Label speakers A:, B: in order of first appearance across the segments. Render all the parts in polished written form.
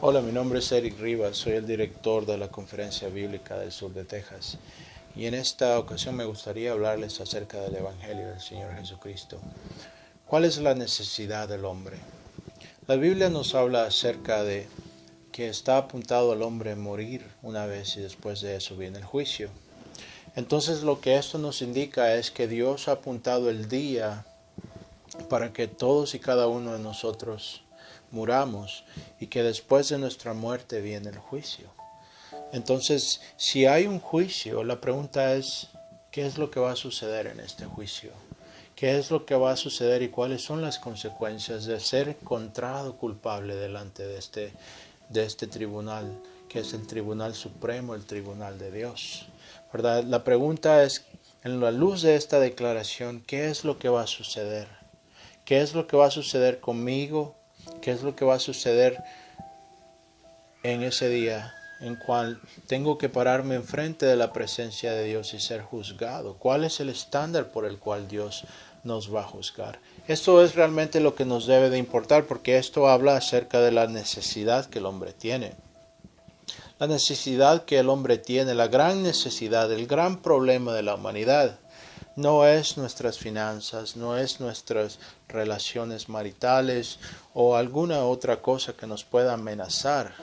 A: Hola, mi nombre es Eric Rivas, soy el director de la Conferencia Bíblica del Sur de Texas y en esta ocasión me gustaría hablarles acerca del Evangelio del Señor Jesucristo. ¿Cuál es la necesidad del hombre? La Biblia nos habla acerca de que está apuntado al hombre a morir una vez y después de eso viene el juicio. Entonces lo que esto nos indica es que Dios ha apuntado el día para que todos y cada uno de nosotros muramos y que después de nuestra muerte viene el juicio. Entonces, si hay un juicio, la pregunta es, ¿qué es lo que va a suceder en este juicio? ¿Qué es lo que va a suceder y cuáles son las consecuencias de ser encontrado culpable delante de este tribunal, que es el Tribunal Supremo, el Tribunal de Dios? ¿Verdad? La pregunta es, en la luz de esta declaración, ¿qué es lo que va a suceder? ¿Qué es lo que va a suceder conmigo? ¿Qué es lo que va a suceder en ese día en cual tengo que pararme enfrente de la presencia de Dios y ser juzgado? ¿Cuál es el estándar por el cual Dios nos va a juzgar? Esto es realmente lo que nos debe de importar, porque esto habla acerca de la necesidad que el hombre tiene. La necesidad que el hombre tiene, la gran necesidad, el gran problema de la humanidad, no es nuestras finanzas, no es nuestras relaciones maritales o alguna otra cosa que nos pueda amenazar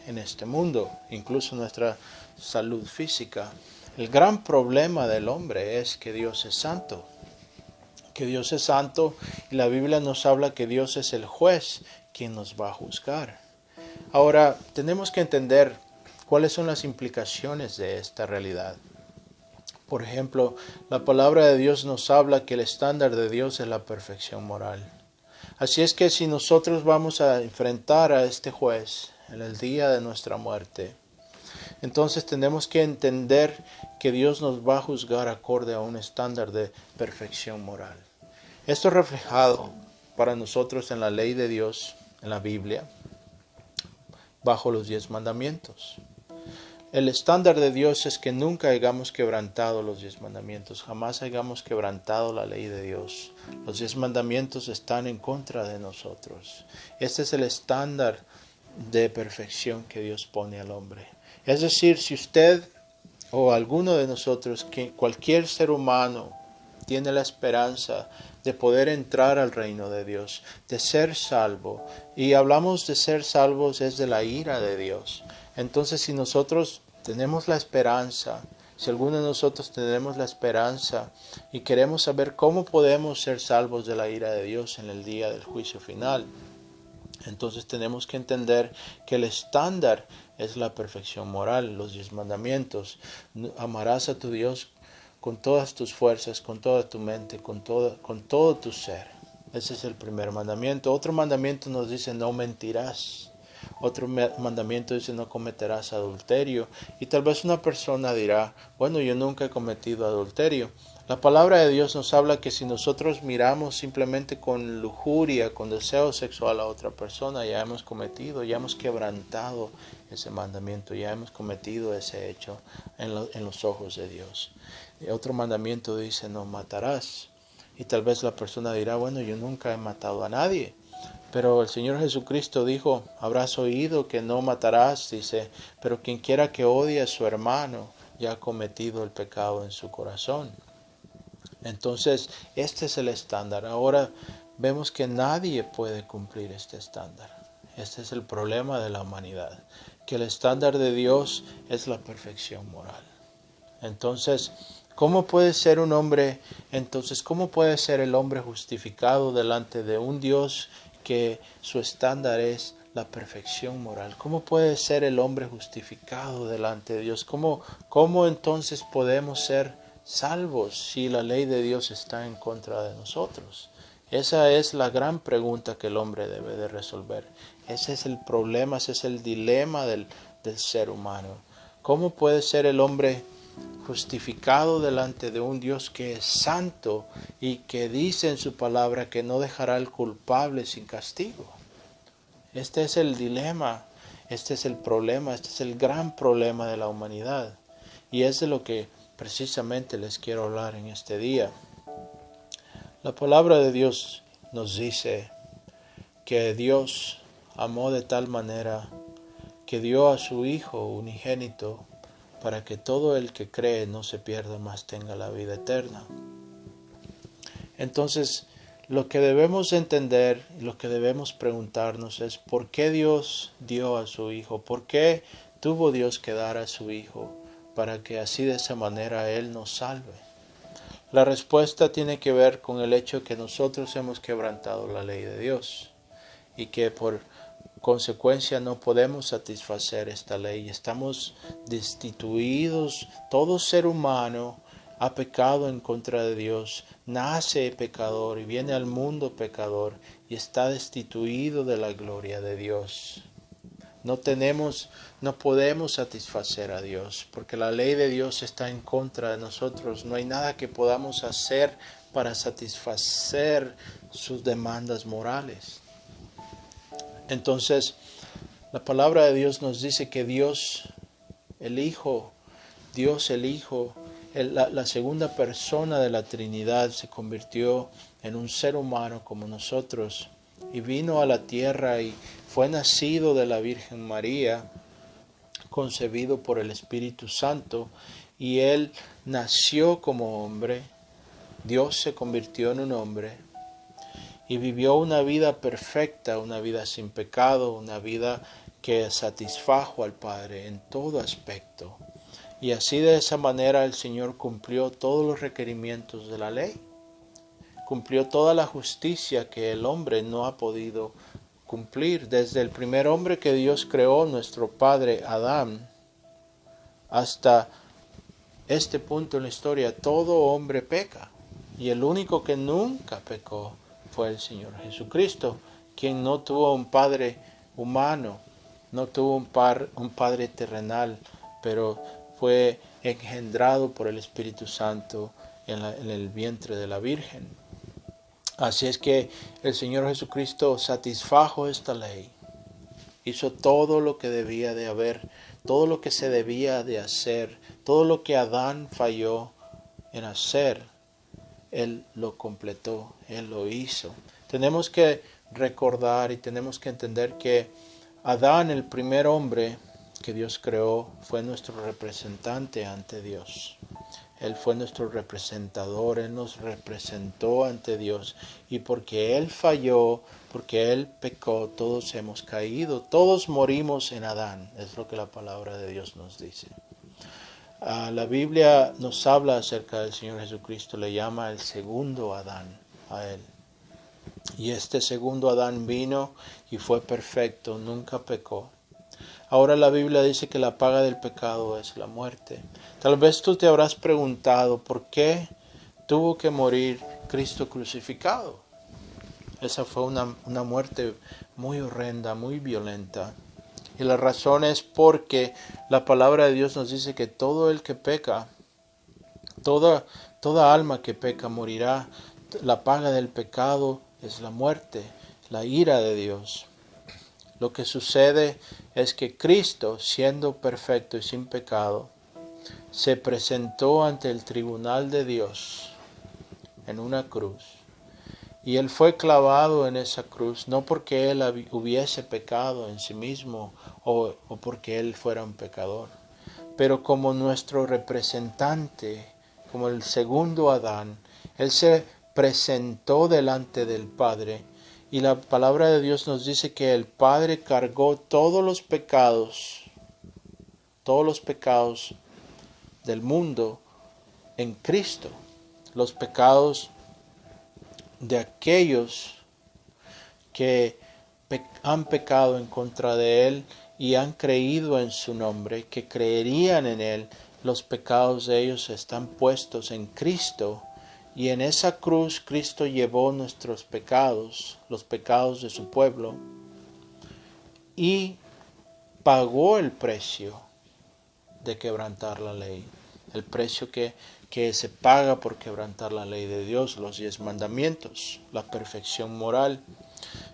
A: en este mundo, incluso nuestra salud física. El gran problema del hombre es que Dios es santo. Que Dios es santo y la Biblia nos habla que Dios es el juez quien nos va a juzgar. Ahora, tenemos que entender cuáles son las implicaciones de esta realidad. Por ejemplo, la palabra de Dios nos habla que el estándar de Dios es la perfección moral. Así es que si nosotros vamos a enfrentar a este juez en el día de nuestra muerte, entonces tenemos que entender que Dios nos va a juzgar acorde a un estándar de perfección moral. Esto es reflejado para nosotros en la ley de Dios, en la Biblia, bajo los 10 mandamientos. El estándar de Dios es que nunca hayamos quebrantado los 10 mandamientos, jamás hayamos quebrantado la ley de Dios. Los 10 mandamientos están en contra de nosotros. Este es el estándar de perfección que Dios pone al hombre. Es decir, si usted o alguno de nosotros, cualquier ser humano, tiene la esperanza de poder entrar al reino de Dios, de ser salvo, y hablamos de ser salvos es de la ira de Dios. Entonces, si nosotros tenemos la esperanza, si alguno de nosotros tenemos la esperanza y queremos saber cómo podemos ser salvos de la ira de Dios en el día del juicio final, entonces tenemos que entender que el estándar es la perfección moral, los 10 mandamientos. Amarás a tu Dios con todas tus fuerzas, con toda tu mente, con todo tu ser. Ese es el primer mandamiento. Otro mandamiento nos dice no mentirás. Otro mandamiento dice no cometerás adulterio. Y tal vez una persona dirá, bueno, yo nunca he cometido adulterio. La palabra de Dios nos habla que si nosotros miramos simplemente con lujuria, con deseo sexual a otra persona, ya hemos quebrantado ese mandamiento, ya hemos cometido ese hecho en los ojos de Dios. Y otro mandamiento dice no matarás. Y tal vez la persona dirá, bueno, yo nunca he matado a nadie. Pero el Señor Jesucristo dijo, habrás oído que no matarás, dice, pero quien quiera que odie a su hermano ya ha cometido el pecado en su corazón. Entonces, este es el estándar. Ahora vemos que nadie puede cumplir este estándar. Este es el problema de la humanidad, que el estándar de Dios es la perfección moral. Entonces, ¿cómo puede ser un hombre? Entonces, ¿cómo puede ser el hombre justificado delante de un Dios que su estándar es la perfección moral? ¿Cómo puede ser el hombre justificado delante de Dios? ¿Cómo entonces podemos ser salvos si la ley de Dios está en contra de nosotros? Esa es la gran pregunta que el hombre debe de resolver. Ese es el problema, ese es el dilema del ser humano. ¿Cómo puede ser el hombre justificado delante de un Dios que es santo y que dice en su palabra que no dejará al culpable sin castigo? Este es el dilema, este es el problema, este es el gran problema de la humanidad. Y es de lo que precisamente les quiero hablar en este día. La palabra de Dios nos dice que Dios amó de tal manera que dio a su Hijo unigénito para que todo el que cree no se pierda, mas tenga la vida eterna. Entonces, lo que debemos entender y lo que debemos preguntarnos es ¿por qué Dios dio a su Hijo? ¿Por qué tuvo Dios que dar a su Hijo para que así de esa manera Él nos salve? La respuesta tiene que ver con el hecho que nosotros hemos quebrantado la ley de Dios y que por consecuencia no podemos satisfacer esta ley. Estamos destituidos. Todo ser humano ha pecado en contra de Dios, nace pecador y viene al mundo pecador y está destituido de la gloria de Dios. No podemos satisfacer a Dios porque la ley de Dios está en contra de nosotros. No hay nada que podamos hacer para satisfacer sus demandas morales. Entonces, la palabra de Dios nos dice que Dios el Hijo, la segunda persona de la Trinidad, se convirtió en un ser humano como nosotros y vino a la tierra y fue nacido de la Virgen María, concebido por el Espíritu Santo, y Él nació como hombre. Dios se convirtió en un hombre y vivió una vida perfecta, una vida sin pecado, una vida que satisfajo al Padre en todo aspecto. Y así de esa manera el Señor cumplió todos los requerimientos de la ley. Cumplió toda la justicia que el hombre no ha podido cumplir. Desde el primer hombre que Dios creó, nuestro padre Adán, hasta este punto en la historia, todo hombre peca. Y el único que nunca pecó fue el Señor Jesucristo, quien no tuvo un padre humano, no tuvo un padre terrenal, pero fue engendrado por el Espíritu Santo en el vientre de la Virgen. Así es que el Señor Jesucristo satisfajo esta ley, hizo todo lo que debía de haber, todo lo que se debía de hacer, todo lo que Adán falló en hacer, Él lo completó, Él lo hizo. Tenemos que recordar y tenemos que entender que Adán, el primer hombre que Dios creó, fue nuestro representante ante Dios. Él fue nuestro representador, Él nos representó ante Dios. Y porque Él falló, porque Él pecó, todos hemos caído, todos morimos en Adán. Es lo que la palabra de Dios nos dice. La Biblia nos habla acerca del Señor Jesucristo, le llama el segundo Adán a Él. Y este segundo Adán vino y fue perfecto, nunca pecó. Ahora la Biblia dice que la paga del pecado es la muerte. Tal vez tú te habrás preguntado por qué tuvo que morir Cristo crucificado. Esa fue una muerte muy horrenda, muy violenta. Y la razón es porque la palabra de Dios nos dice que todo el que peca, toda alma que peca morirá. La paga del pecado es la muerte, la ira de Dios. Lo que sucede es que Cristo, siendo perfecto y sin pecado, se presentó ante el tribunal de Dios en una cruz. Y Él fue clavado en esa cruz, no porque Él hubiese pecado en sí mismo o porque Él fuera un pecador, pero como nuestro representante, como el segundo Adán. Él se presentó delante del Padre. Y la palabra de Dios nos dice que el Padre cargó todos los pecados del mundo en Cristo. Los pecados de aquellos que han pecado en contra de Él y han creído en su nombre, que creerían en Él. Los pecados de ellos están puestos en Cristo. Y en esa cruz Cristo llevó nuestros pecados, los pecados de su pueblo, y pagó el precio de quebrantar la ley. El precio que se paga por quebrantar la ley de Dios, los 10 mandamientos, la perfección moral.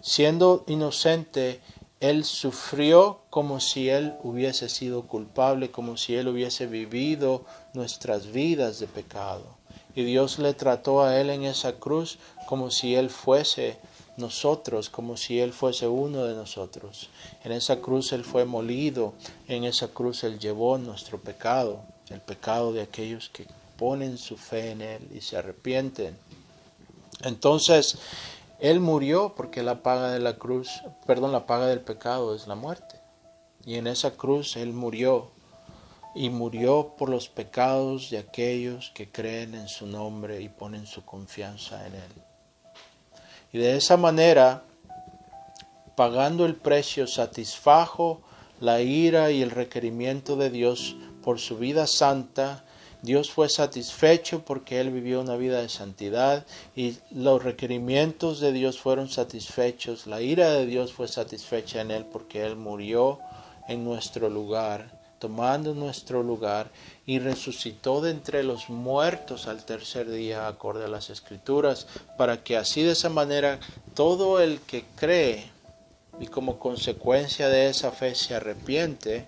A: Siendo inocente, Él sufrió como si Él hubiese sido culpable, como si Él hubiese vivido nuestras vidas de pecado. Y Dios le trató a Él en esa cruz como si Él fuese nosotros como si Él fuese uno de nosotros. En esa cruz Él fue molido, en esa cruz Él llevó nuestro pecado, el pecado de aquellos que ponen su fe en Él y se arrepienten. Entonces, Él murió porque la paga de la cruz, la paga del pecado es la muerte. Y en esa cruz Él murió, y murió por los pecados de aquellos que creen en su nombre y ponen su confianza en Él. Y de esa manera, pagando el precio, satisfajo la ira y el requerimiento de Dios por su vida santa. Dios fue satisfecho porque Él vivió una vida de santidad y los requerimientos de Dios fueron satisfechos. La ira de Dios fue satisfecha en Él porque Él murió en nuestro lugar, tomando nuestro lugar, y resucitó de entre los muertos al tercer día, acorde a las Escrituras, para que así de esa manera todo el que cree y como consecuencia de esa fe se arrepiente,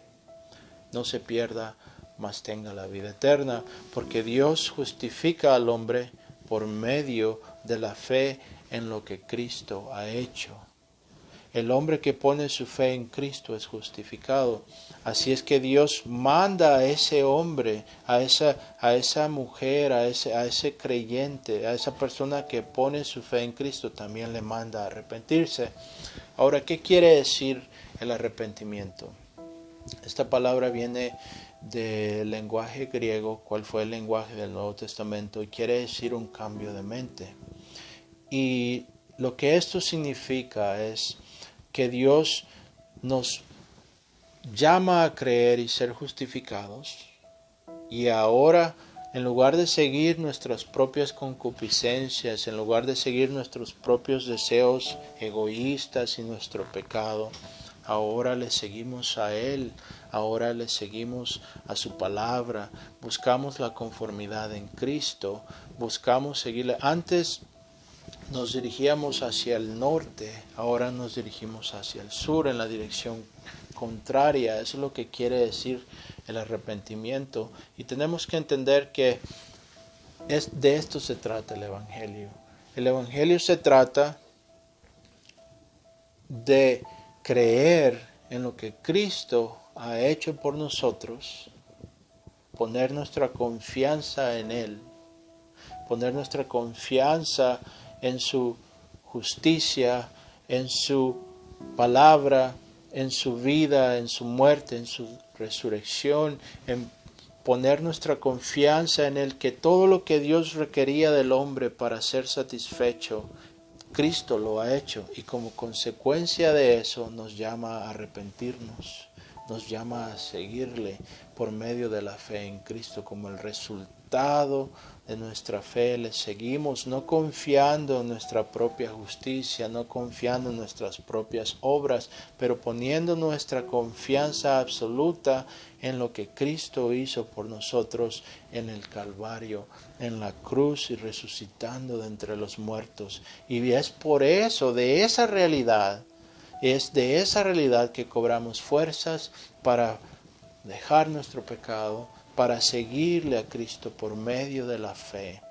A: no se pierda, mas tenga la vida eterna, porque Dios justifica al hombre por medio de la fe en lo que Cristo ha hecho. El hombre que pone su fe en Cristo es justificado. Así es que Dios manda a ese hombre, a esa mujer, a ese creyente, a esa persona que pone su fe en Cristo, también le manda a arrepentirse. Ahora, ¿qué quiere decir el arrepentimiento? Esta palabra viene del lenguaje griego, cuál fue el lenguaje del Nuevo Testamento, y quiere decir un cambio de mente. Y lo que esto significa es que Dios nos llama a creer y ser justificados, y ahora, en lugar de seguir nuestras propias concupiscencias, en lugar de seguir nuestros propios deseos egoístas y nuestro pecado, ahora le seguimos a Él, ahora le seguimos a su palabra, buscamos la conformidad en Cristo, buscamos seguirle. Antes nos dirigíamos hacia el norte, ahora nos dirigimos hacia el sur, en la dirección contraria. Eso es lo que quiere decir el arrepentimiento. Y tenemos que entender que de esto se trata el Evangelio. El Evangelio se trata de creer en lo que Cristo ha hecho por nosotros, poner nuestra confianza en Él, poner nuestra confianza en su justicia, en su palabra, en su vida, en su muerte, en su resurrección, en poner nuestra confianza en Él, que todo lo que Dios requería del hombre para ser satisfecho, Cristo lo ha hecho, y como consecuencia de eso nos llama a arrepentirnos, nos llama a seguirle por medio de la fe en Cristo. Como el resultado de nuestra fe le seguimos, no confiando en nuestra propia justicia, no confiando en nuestras propias obras, pero poniendo nuestra confianza absoluta en lo que Cristo hizo por nosotros en el Calvario, en la cruz, y resucitando de entre los muertos. Y es por eso, es de esa realidad que cobramos fuerzas para dejar nuestro pecado, para seguirle a Cristo por medio de la fe.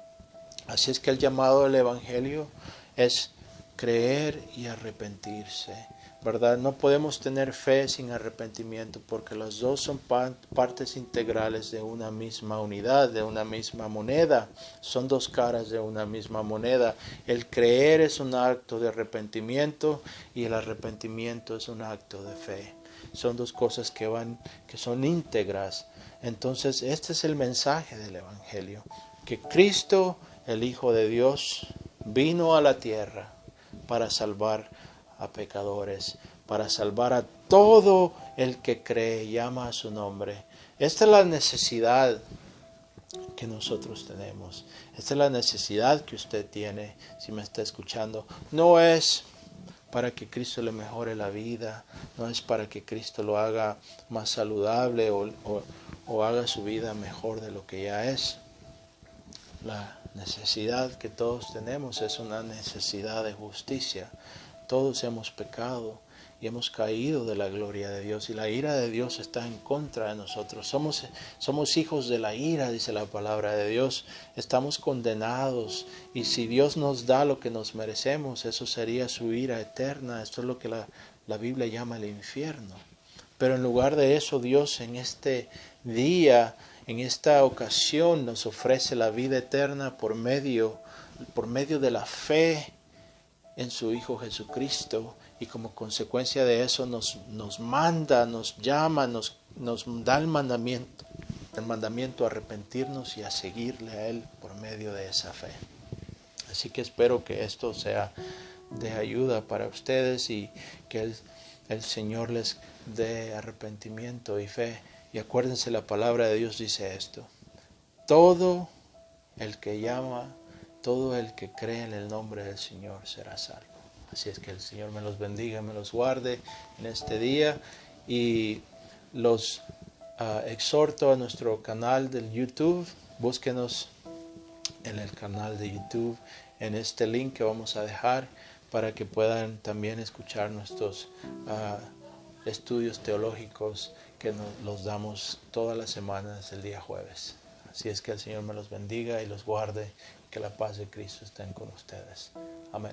A: Así es que el llamado del Evangelio es creer y arrepentirse, ¿verdad? No podemos tener fe sin arrepentimiento, porque las dos son partes integrales de una misma unidad, de una misma moneda. Son dos caras de una misma moneda. El creer es un acto de arrepentimiento y el arrepentimiento es un acto de fe. Son dos cosas que son íntegras. Entonces, este es el mensaje del Evangelio, que Cristo, el Hijo de Dios, vino a la tierra para salvar a pecadores, para salvar a todo el que cree y ama a su nombre. Esta es la necesidad que nosotros tenemos. Esta es la necesidad que usted tiene, si me está escuchando. No es para que Cristo le mejore la vida, no es para que Cristo lo haga más saludable o haga su vida mejor de lo que ya es. La necesidad que todos tenemos es una necesidad de justicia. Todos hemos pecado y hemos caído de la gloria de Dios, y la ira de Dios está en contra de nosotros. Somos hijos de la ira, dice la palabra de Dios. Estamos condenados, y si Dios nos da lo que nos merecemos, eso sería su ira eterna. Esto es lo que la Biblia llama el infierno. Pero en lugar de eso, Dios en este día, en esta ocasión, nos ofrece la vida eterna por medio de la fe en su Hijo Jesucristo, y como consecuencia de eso nos manda, nos llama, nos da el mandamiento a arrepentirnos y a seguirle a Él por medio de esa fe. Así que espero que esto sea de ayuda para ustedes, y que el Señor les dé arrepentimiento y fe. Y acuérdense, la palabra de Dios dice esto: todo el que llama, todo el que cree en el nombre del Señor será salvo. Así es que el Señor me los bendiga, me los guarde en este día, y los exhorto a nuestro canal de YouTube. Búsquenos en el canal de YouTube, en este link que vamos a dejar, para que puedan también escuchar nuestros estudios teológicos que los damos todas las semanas el día jueves. Así es que el Señor me los bendiga y los guarde, que la paz de Cristo esté con ustedes. Amén.